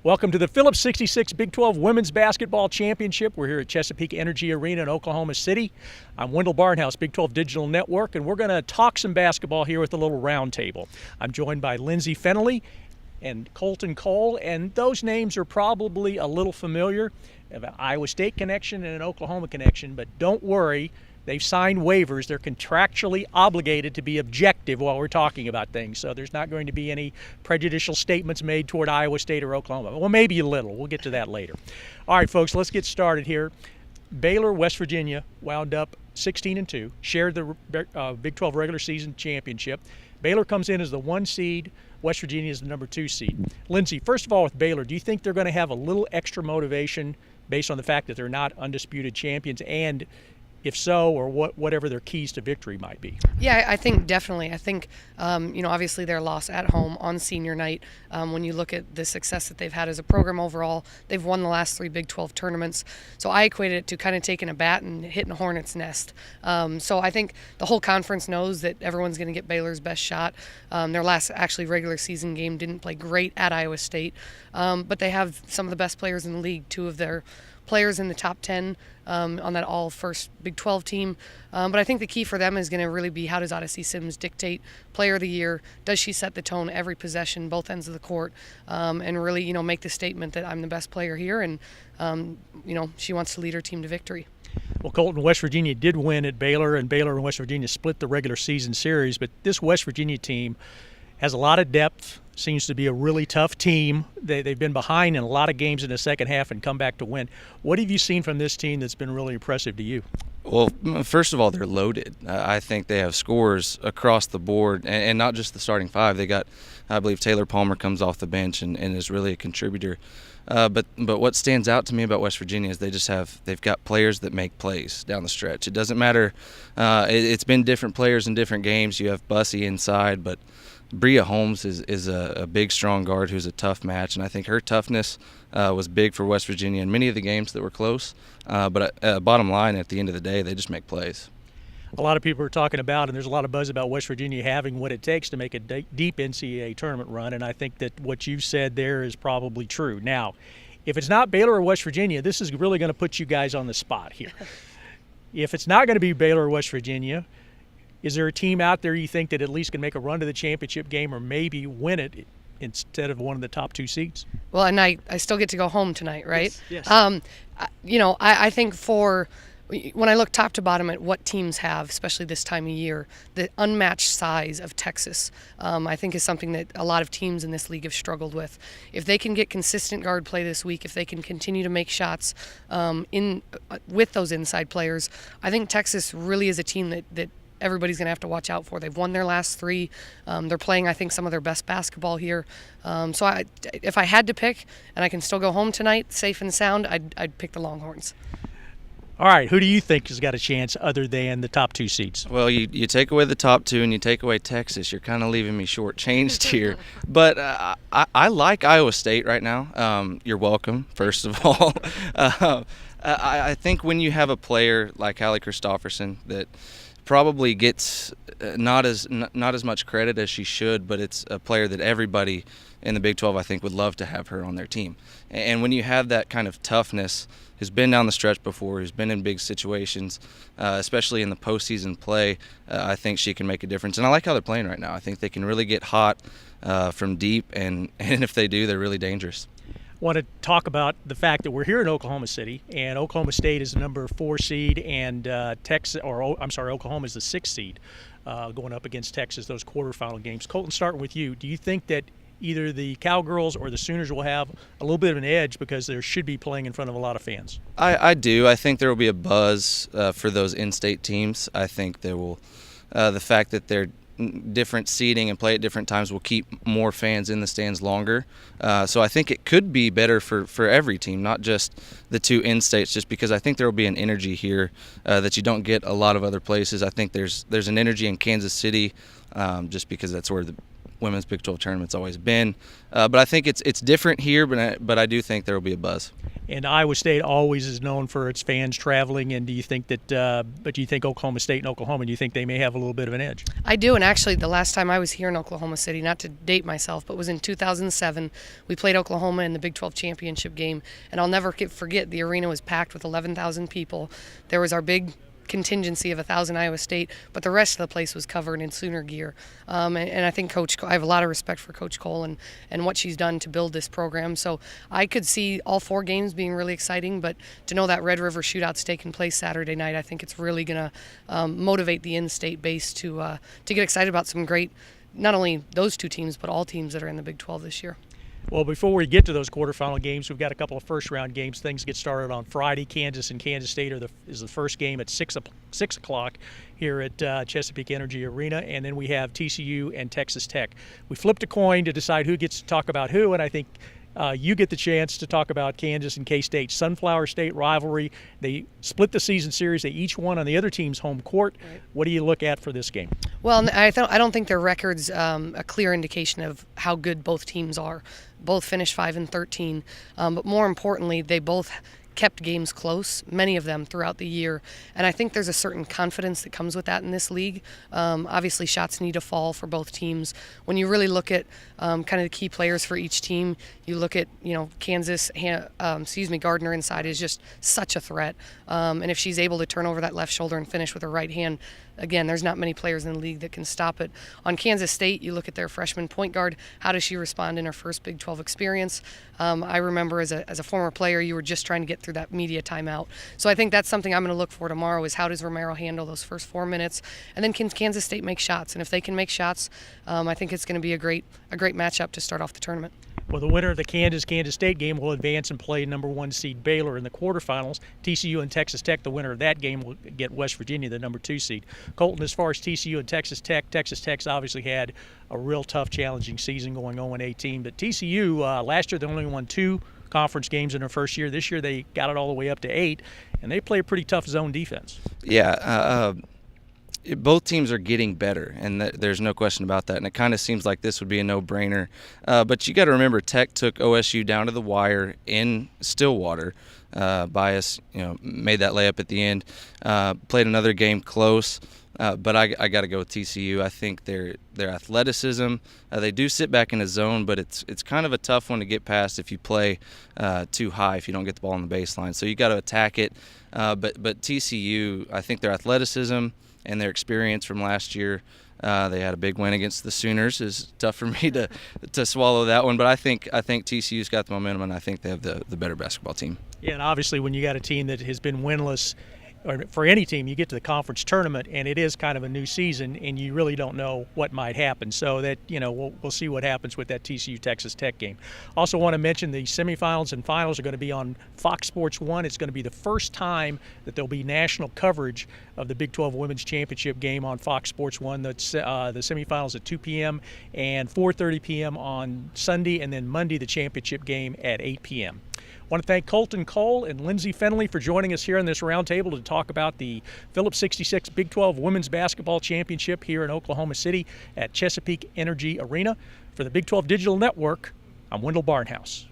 Welcome to the Phillips 66 Big 12 Women's Basketball Championship. We're here at Chesapeake Energy Arena in Oklahoma City. I'm Wendell Barnhouse, Big 12 Digital Network, and we're going to talk some basketball here with a little roundtable. I'm joined by Lyndsey Fennelly and Colton Coale, and those names are probably a little familiar. They have an Iowa State connection and an Oklahoma connection, but don't worry. They've signed waivers. They're contractually obligated to be objective while we're talking about things. So there's not going to be any prejudicial statements made toward Iowa State or Oklahoma. Well, maybe a little. We'll get to that later. All right, folks, let's get started here. Baylor, West Virginia wound up 16-2, shared the Big 12 regular season championship. Baylor comes in as the 1 seed. West Virginia is the number 2 seed. Lyndsey, first of all, with Baylor, do you think they're going to have a little extra motivation based on the fact that they're not undisputed champions, and if so, or whatever their keys to victory might be? Yeah, I think definitely. I think, obviously their loss at home on senior night, when you look at the success that they've had as a program overall, they've won the last 3 Big 12 tournaments. So I equated it to kind of taking a bat and hitting a hornet's nest. So I think the whole conference knows that everyone's going to get Baylor's best shot. Their last actually regular season game didn't play great at Iowa State, but they have some of the best players in the league. 2 of their players in the top 10 on that all-first Big 12 team. But I think the key for them is going to really be, how does Odyssey Sims dictate Player of the Year? Does she set the tone every possession, both ends of the court, and really, make the statement that I'm the best player here, and, she wants to lead her team to victory. Well, Colton, West Virginia did win at Baylor, and Baylor and West Virginia split the regular season series, but this West Virginia team has a lot of depth, seems to be a really tough team. They've been behind in a lot of games in the second half and come back to win. What have you seen from this team that's been really impressive to you? Well, first of all, they're loaded. I think they have scores across the board, and not just the starting 5. They got, I believe, Taylor Palmer comes off the bench and is really a contributor. But what stands out to me about West Virginia is they've got players that make plays down the stretch. It doesn't matter. It's been different players in different games. You have Bussey inside, but Bria Holmes is a big, strong guard who's a tough match, and I think her toughness was big for West Virginia in many of the games that were close. But bottom line, at the end of the day, they just make plays. A lot of people are talking about, and there's a lot of buzz about West Virginia having what it takes to make a deep NCAA tournament run, and I think that what you've said there is probably true. Now, if it's not Baylor or West Virginia, this is really going to put you guys on the spot here. If it's not going to be Baylor or West Virginia, is there a team out there you think that at least can make a run to the championship game or maybe win it instead of one of the top 2 seeds? Well, and I still get to go home tonight, right? Yes. I think when I look top to bottom at what teams have, especially this time of year, the unmatched size of Texas, I think is something that a lot of teams in this league have struggled with. If they can get consistent guard play this week, if they can continue to make shots with those inside players, I think Texas really is a team that everybody's going to have to watch out for. They've won their last 3. They're playing, I think, some of their best basketball here. So if I had to pick, and I can still go home tonight, safe and sound, I'd pick the Longhorns. All right, who do you think has got a chance other than the top 2 seeds? Well, you take away the top 2 and you take away Texas, you're kind of leaving me shortchanged here. But I like Iowa State right now. You're welcome, first of all. I think when you have a player like Hallie Christopherson that probably gets not as much credit as she should, but it's a player that everybody in the Big 12, I think, would love to have her on their team. And when you have that kind of toughness, who's been down the stretch before, who's been in big situations, especially in the postseason play, I think she can make a difference. And I like how they're playing right now. I think they can really get hot from deep, and if they do, they're really dangerous. Want to talk about the fact that we're here in Oklahoma City, and Oklahoma State is the number 4 seed, and Oklahoma is the 6th seed, going up against Texas, those quarterfinal games. Colton, starting with you, do you think that either the Cowgirls or the Sooners will have a little bit of an edge because they should be playing in front of a lot of fans? I do. I think there will be a buzz for those in-state teams. I think there will. The fact that they're different seating and play at different times will keep more fans in the stands longer. So I think it could be better for every team, not just the 2 in-states, just because I think there will be an energy here that you don't get a lot of other places. I think there's an energy in Kansas City just because that's where women's Big 12 tournament's always been. But I think it's different here, but I do think there will be a buzz. And Iowa State always is known for its fans traveling. And do you think that? But do you think Oklahoma State and Oklahoma? Do you think they may have a little bit of an edge? I do, and actually, the last time I was here in Oklahoma City, not to date myself, but was in 2007. We played Oklahoma in the Big 12 championship game, and I'll never forget the arena was packed with 11,000 people. There was our big contingency of 1,000 Iowa State, but the rest of the place was covered in Sooner gear. And I think I have a lot of respect for Coach Coale and what she's done to build this program. So I could see all 4 games being really exciting, but to know that Red River Shootout's taking place Saturday night, I think it's really going to motivate the in-state base to get excited about some great, not only those 2 teams, but all teams that are in the Big 12 this year. Well, before we get to those quarterfinal games, we've got a couple of first-round games. Things get started on Friday. Kansas and Kansas State is the first game at 6 o'clock here at Chesapeake Energy Arena, and then we have TCU and Texas Tech. We flipped a coin to decide who gets to talk about who, and I think you get the chance to talk about Kansas and K-State. Sunflower State rivalry. They split the season series. They each won on the other team's home court. Right. What do you look at for this game? Well, I don't think their record's a clear indication of how good both teams are. Both finished 5-13, but more importantly, they both kept games close, many of them throughout the year, and I think there's a certain confidence that comes with that in this league. Obviously, shots need to fall for both teams. When you really look at kind of the key players for each team, you look at Kansas. Gardner inside is just such a threat, and if she's able to turn over that left shoulder and finish with her right hand, again, there's not many players in the league that can stop it. On Kansas State, you look at their freshman point guard. How does she respond in her first Big 12 experience? I remember as a former player, you were just trying to get through that media timeout. So I think that's something I'm going to look for tomorrow is how does Romero handle those first 4 minutes? And then can Kansas State make shots? And if they can make shots, I think it's going to be a great matchup to start off the tournament. Well, the winner of the Kansas State game will advance and play number 1 seed Baylor in the quarterfinals. TCU and Texas Tech, the winner of that game, will get West Virginia, the number 2 seed. Colton, as far as TCU and Texas Tech's obviously had a real tough, challenging season going 0-18. But TCU, last year they only won 2 conference games in their first year. This year they got it all the way up to 8, and they play a pretty tough zone defense. Yeah, both teams are getting better, and there's no question about that. And it kind of seems like this would be a no-brainer. But you got to remember, Tech took OSU down to the wire in Stillwater. Bias, made that layup at the end. Played another game close. But I got to go with TCU. I think their athleticism. They do sit back in a zone, but it's kind of a tough one to get past if you play too high, if you don't get the ball on the baseline. So you got to attack it. But TCU, I think their athleticism and their experience from last year, they had a big win against the Sooners. It's tough for me to swallow that one, but I think TCU's got the momentum, and I think they have the better basketball team. Yeah, and obviously when you got a team that has been winless, or for any team, you get to the conference tournament, and it is kind of a new season, and you really don't know what might happen. So that we'll see what happens with that TCU Texas Tech game. Also want to mention the semifinals and finals are going to be on Fox Sports 1. It's going to be the first time that there'll be national coverage of the Big 12 Women's Championship game on Fox Sports 1. That's the semifinals at 2 p.m. and 4:30 p.m. on Sunday, and then Monday the championship game at 8 p.m. I want to thank Colton Coale and Lyndsey Fennelly for joining us here in this roundtable to talk about the Phillips 66 Big 12 Women's Basketball Championship here in Oklahoma City at Chesapeake Energy Arena. For the Big 12 Digital Network, I'm Wendell Barnhouse.